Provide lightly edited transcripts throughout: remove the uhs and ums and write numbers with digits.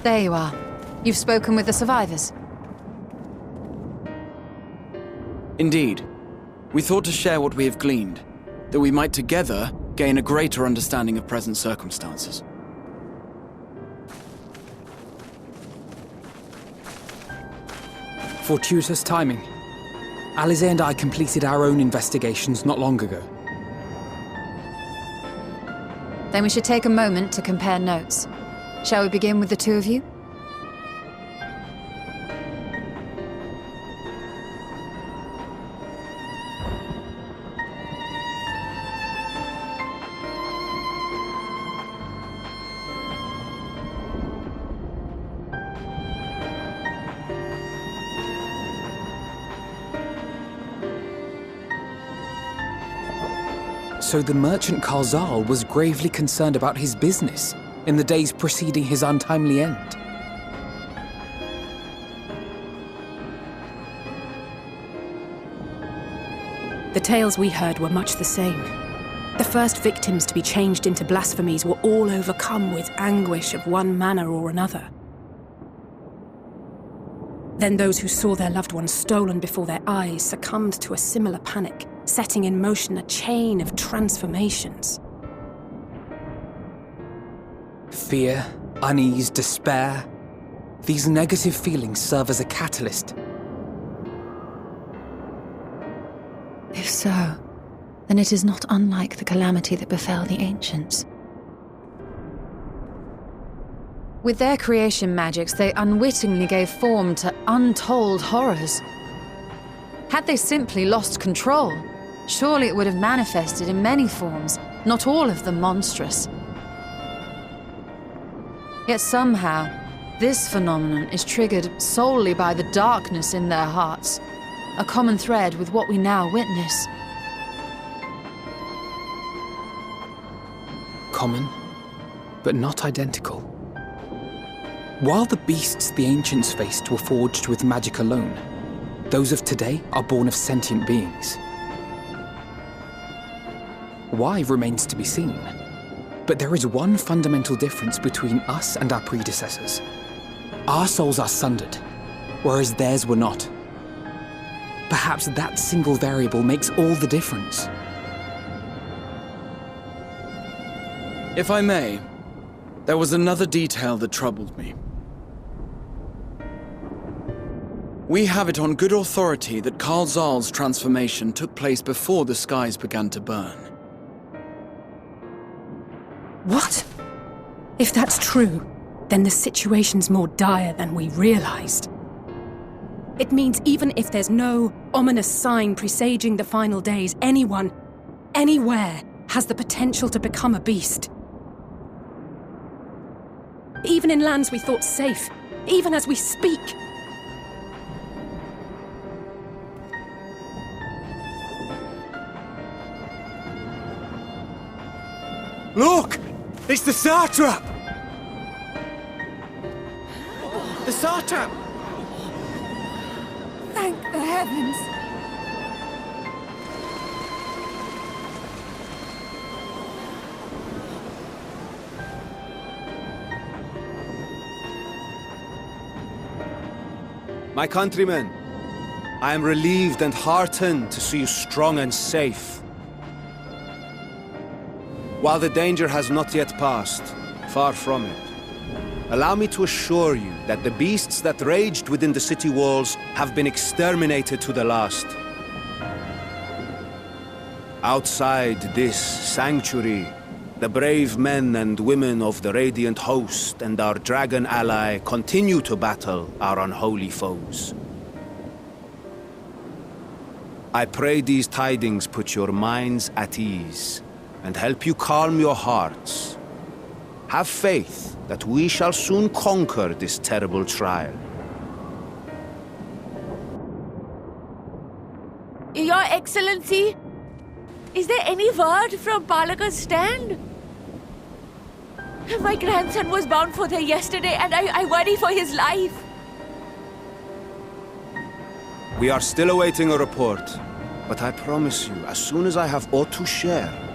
There you are. You've spoken with the survivors. Indeed. We thought to share what we have gleaned, that we might together gain a greater understanding of present circumstances. Fortuitous timing. Alize and I completed our own investigations not long ago. Then we should take a moment to compare notes. Shall we begin with the two of you? So the merchant Karzal was gravely concerned about his business in the days preceding his untimely end. The tales we heard were much the same. The first victims to be changed into blasphemies were all overcome with anguish of one manner or another. Then those who saw their loved ones stolen before their eyes succumbed to a similar panic, setting in motion a chain of transformations. Fear, unease, despair. These negative feelings serve as a catalyst. If so, then it is not unlike the calamity that befell the ancients. With their creation magics, they unwittingly gave form to untold horrors. Had they simply lost control, surely it would have manifested in many forms, not all of them monstrous. Yet somehow, this phenomenon is triggered solely by the darkness in their hearts, a common thread with what we now witness. Common, but not identical. While the beasts the ancients faced were forged with magic alone, those of today are born of sentient beings. Why remains to be seen, but there is one fundamental difference between us and our predecessors. Our souls are sundered, whereas theirs were not. Perhaps that single variable makes all the difference. If I may, there was another detail that troubled me. We have it on good authority that Karzal's transformation took place before the skies began to burn. What? If that's true, then the situation's more dire than we realized. It means even if there's no ominous sign presaging the final days, anyone, anywhere, has the potential to become a beast. Even in lands we thought safe, even as we speak. Look! It's the satrap! The satrap! Thank the heavens! My countrymen, I am relieved and heartened to see you strong and safe. While the danger has not yet passed, far from it, allow me to assure you that the beasts that raged within the city walls have been exterminated to the last. Outside this sanctuary, the brave men and women of the Radiant Host and our dragon ally continue to battle our unholy foes. I pray these tidings put your minds at ease and help you calm your hearts. Have faith that we shall soon conquer this terrible trial. Your Excellency, is there any word from Balaga's stand? My grandson was bound for there yesterday, and I worry for his life. We are still awaiting a report, but I promise you, as soon as I have aught to share.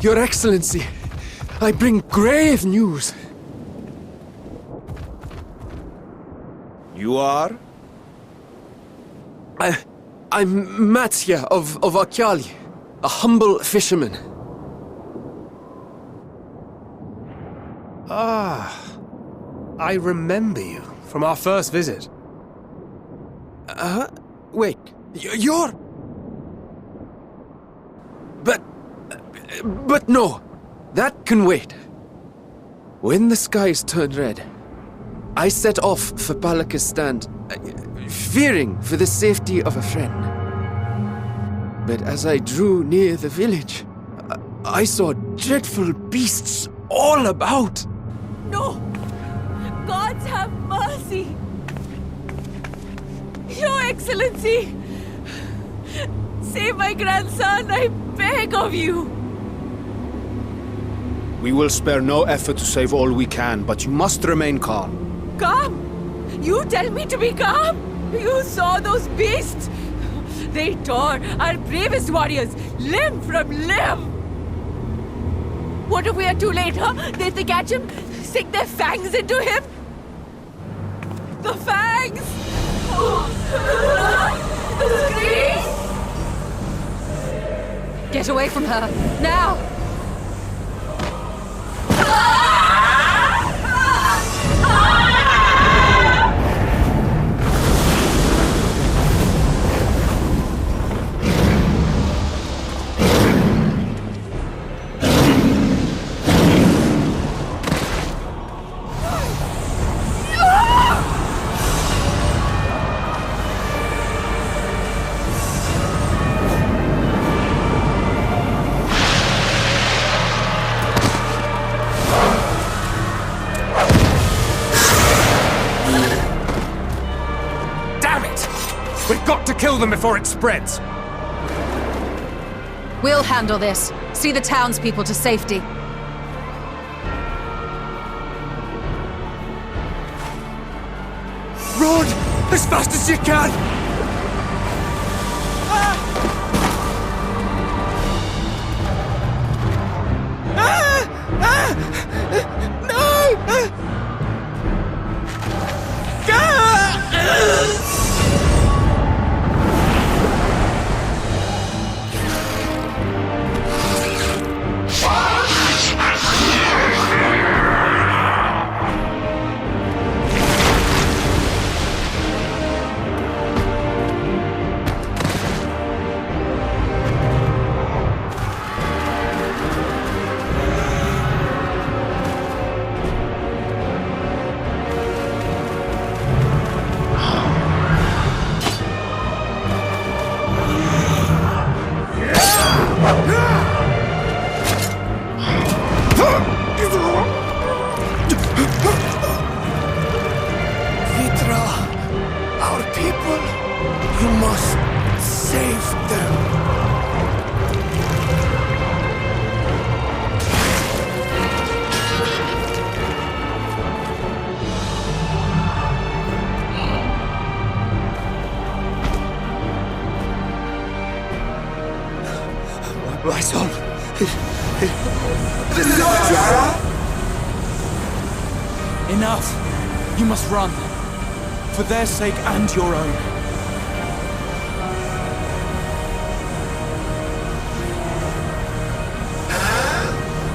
Your Excellency, I bring grave news. You are? I'm Matsya of Akyali, a humble fisherman. Ah, I remember you from our first visit. Wait, you're... But no, that can wait. When the skies turned red, I set off for Balaka's stand, fearing for the safety of a friend. But as I drew near the village, I saw dreadful beasts all about. No! Gods have mercy! Your Excellency! Save my grandson, I beg of you! We will spare no effort to save all we can, but you must remain calm. Calm? You tell me to be calm? You saw those beasts? They tore our bravest warriors limb from limb! What if we are too late, huh? If they catch him, sink their fangs into him? The fangs! The screams! Get away from her, now! Kill them before it spreads! We'll handle this. See the townspeople to safety. Run! As fast as you can! My son! Enough! You must run. For their sake and your own.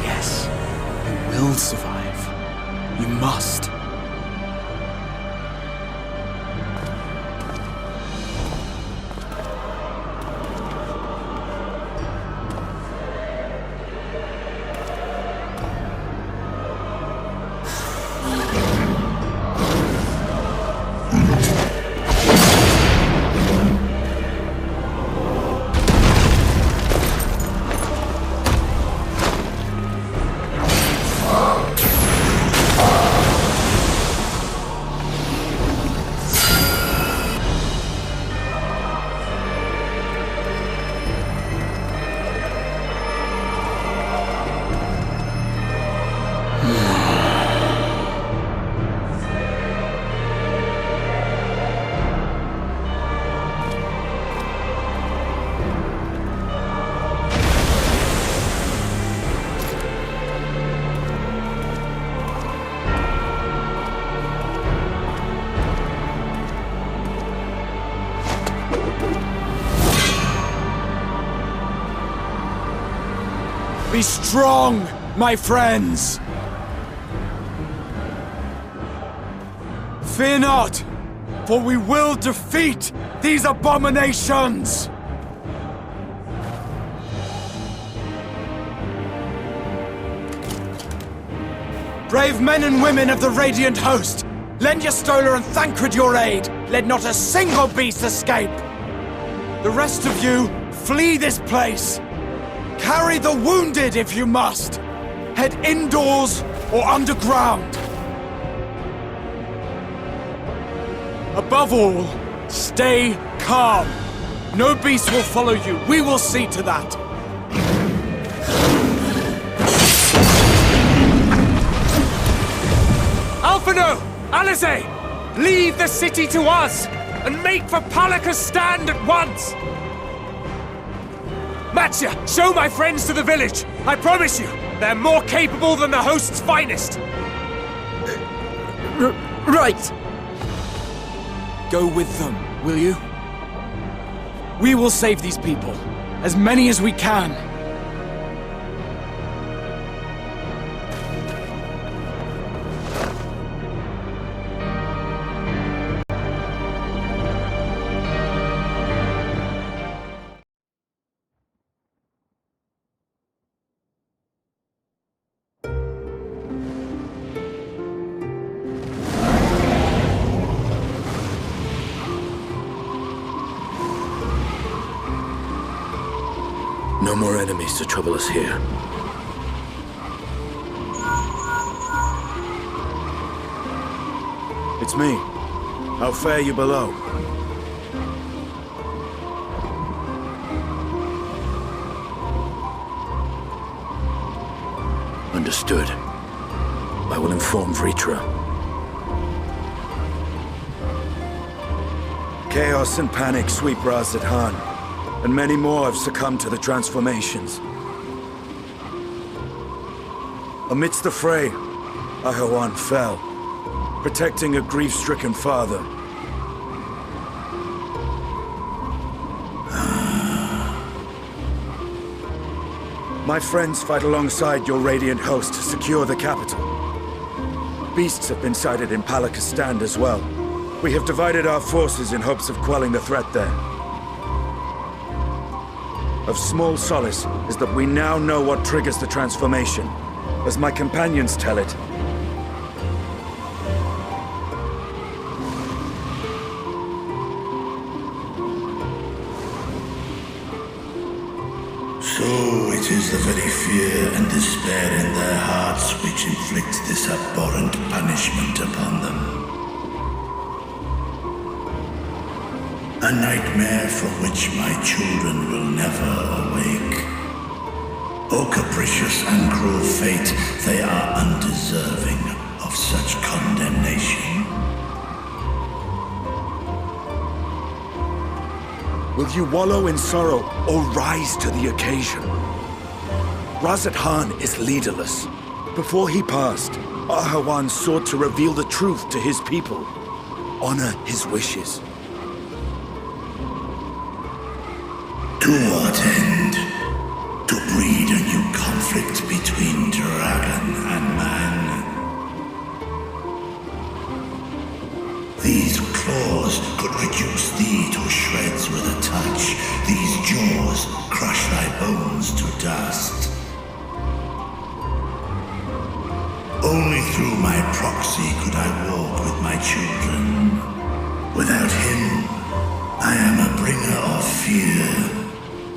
Yes, you will survive. You must. Be strong, my friends! Fear not, for we will defeat these abominations! Brave men and women of the Radiant Host, lend your Stola and Thancred your aid. Let not a single beast escape. The rest of you, flee this place. Carry the wounded if you must. Head indoors or underground. Above all, stay calm. No beast will follow you. We will see to that. Alphino! Alize! Leave the city to us, and make for Palaka's stand at once! Matya, show my friends to the village! I promise you, they're more capable than the host's finest! Right! Go with them, will you? We will save these people. As many as we can. No more enemies to trouble us here. It's me. How fare you below? Understood. I will inform Vritra. Chaos and panic sweep Raz-at-Han, and many more have succumbed to the transformations. Amidst the fray, Ahawan fell, protecting a grief-stricken father. My friends fight alongside your Radiant Host to secure the capital. Beasts have been sighted in Palaka's stand as well. We have divided our forces in hopes of quelling the threat there. Of small solace is that we now know what triggers the transformation, as my companions tell it. So it is the very fear and despair in their hearts which inflicts this abhorrent punishment upon them. A nightmare from which my children will never awake. O capricious and cruel fate, they are undeserving of such condemnation. Will you wallow in sorrow or rise to the occasion? Raz-at-Han is leaderless. Before he passed, Ahawan sought to reveal the truth to his people. Honor his wishes. To what end? To breed a new conflict between dragon and man. These claws could reduce thee to shreds with a touch. These jaws crush thy bones to dust. Only through my proxy could I walk with my children. Without him, I am a bringer of fear.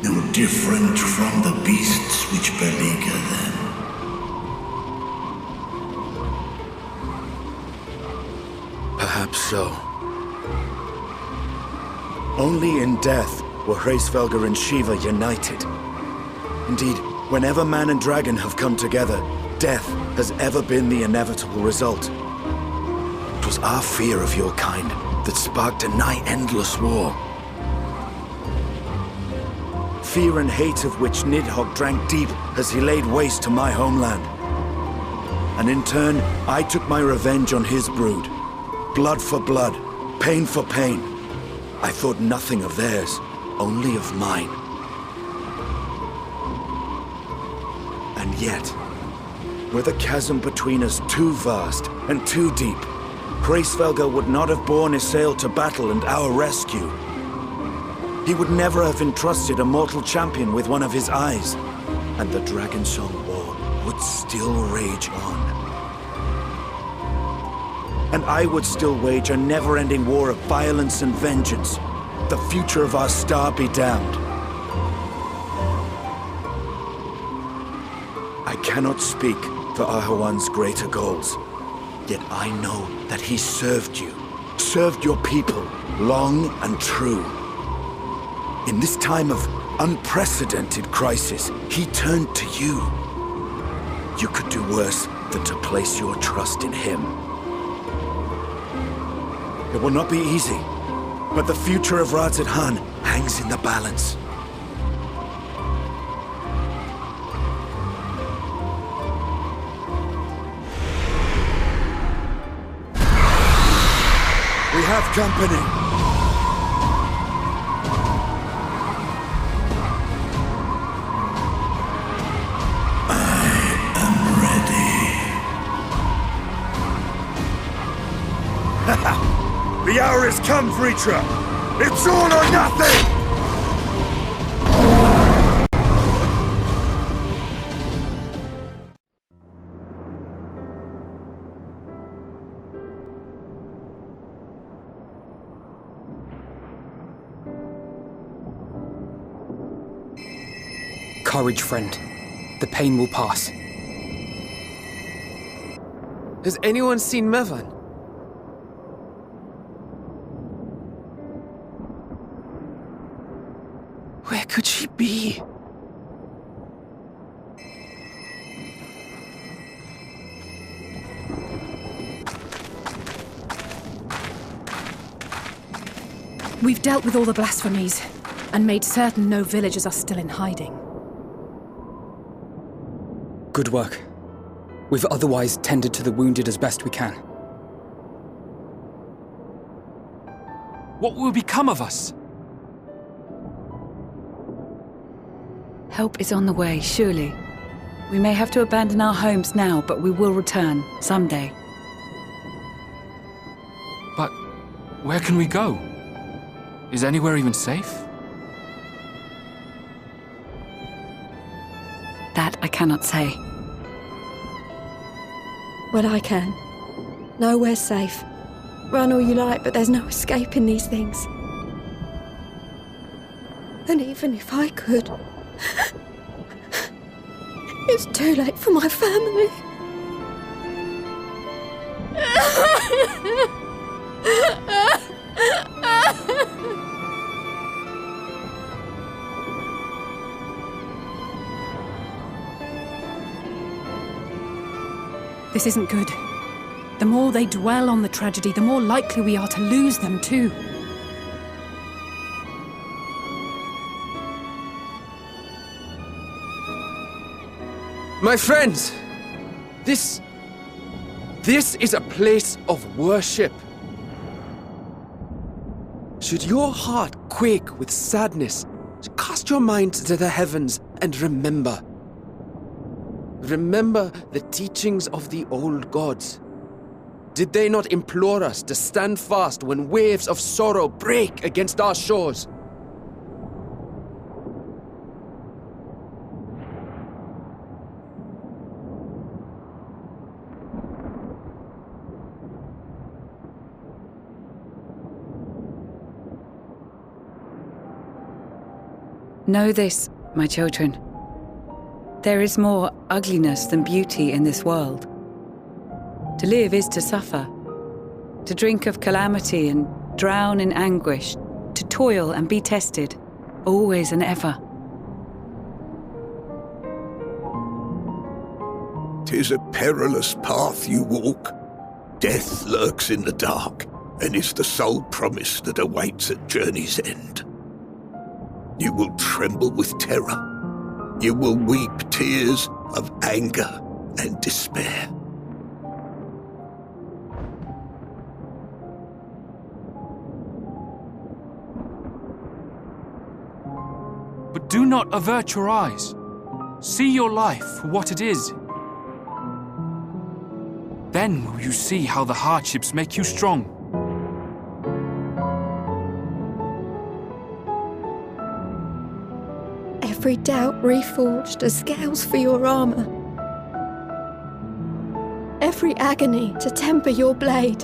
No different from the beasts which beleaguer them. Perhaps so. Only in death were Hraesvelgr and Shiva united. Indeed, whenever man and dragon have come together, death has ever been the inevitable result. It was our fear of your kind that sparked a nigh-endless war. Fear and hate of which Nidhogg drank deep as he laid waste to my homeland. And in turn, I took my revenge on his brood. Blood for blood, pain for pain. I thought nothing of theirs, only of mine. yet. Were the chasm between us too vast and too deep, Hraesvelgr would not have borne Isael to battle and our rescue. He would never have entrusted a mortal champion with one of his eyes, and the Dragonsong War would still rage on. And I would still wage a never-ending war of violence and vengeance. The future of our star be damned. I cannot speak for Ahawan's greater goals, yet I know that he served you, served your people, long and true. In this time of unprecedented crisis, he turned to you. You could do worse than to place your trust in him. It will not be easy, but the future of Radz-at-Han hangs in the balance. We have company. The hour has come, Vritra! It's all or nothing! Courage, friend. The pain will pass. Has anyone seen Mevan? Where could she be? We've dealt with all the blasphemies, and made certain no villagers are still in hiding. Good work. We've otherwise tended to the wounded as best we can. What will become of us? Help is on the way, surely. We may have to abandon our homes now, but we will return, someday. But where can we go? Is anywhere even safe? That I cannot say. Well, I can. Nowhere's safe. Run all you like, but there's no escaping these things. And even if I could, it's too late for my family. This isn't good. The more they dwell on the tragedy, the more likely we are to lose them too. My friends! This is a place of worship. Should your heart quake with sadness, cast your mind to the heavens and remember. Remember the teachings of the old gods. Did they not implore us to stand fast when waves of sorrow break against our shores? Know this, my children. There is more ugliness than beauty in this world. To live is to suffer. To drink of calamity and drown in anguish. To toil and be tested, always and ever. 'Tis a perilous path you walk. Death lurks in the dark, and is the sole promise that awaits at journey's end. You will tremble with terror. You will weep tears of anger and despair. But do not avert your eyes. See your life for what it is. Then will you see how the hardships make you strong. Every doubt reforged as scales for your armour. Every agony to temper your blade.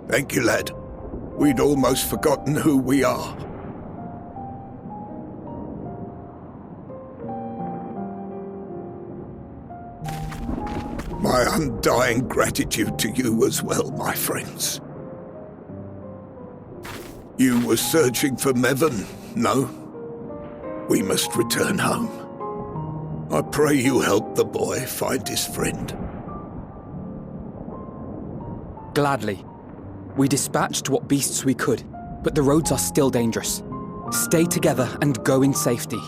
Thank you, lad. We'd almost forgotten who we are. My undying gratitude to you as well, my friends. You were searching for Mevon, no? We must return home. I pray you help the boy find his friend. Gladly. We dispatched what beasts we could, but the roads are still dangerous. Stay together and go in safety.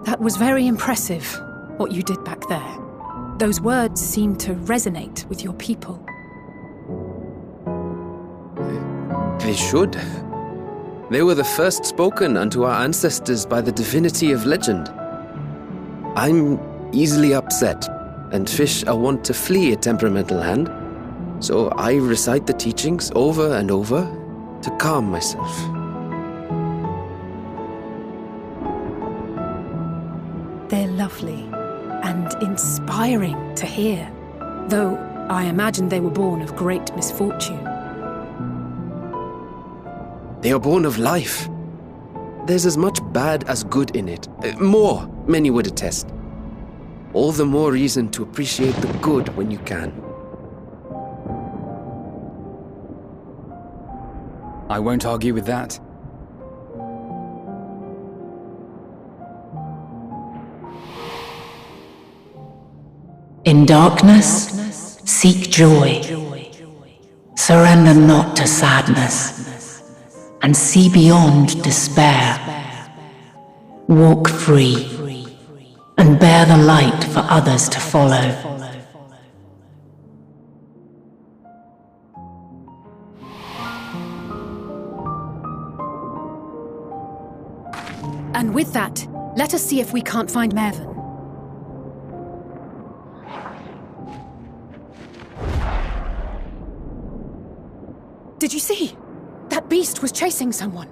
That was very impressive, what you did back there. Those words seem to resonate with your people. They should. They were the first spoken unto our ancestors by the divinity of legend. I'm easily upset, and fish are wont to flee a temperamental hand, so I recite the teachings over and over to calm myself. They're lovely and inspiring to hear, though I imagine they were born of great misfortune. They are born of life. There's as much bad as good in it. More, many would attest. All the more reason to appreciate the good when you can. I won't argue with that. In darkness, seek joy. Surrender not to sadness, and see beyond despair. Walk free, and bear the light for others to follow. And with that, let us see if we can't find Mervyn. Did you see? That beast was chasing someone.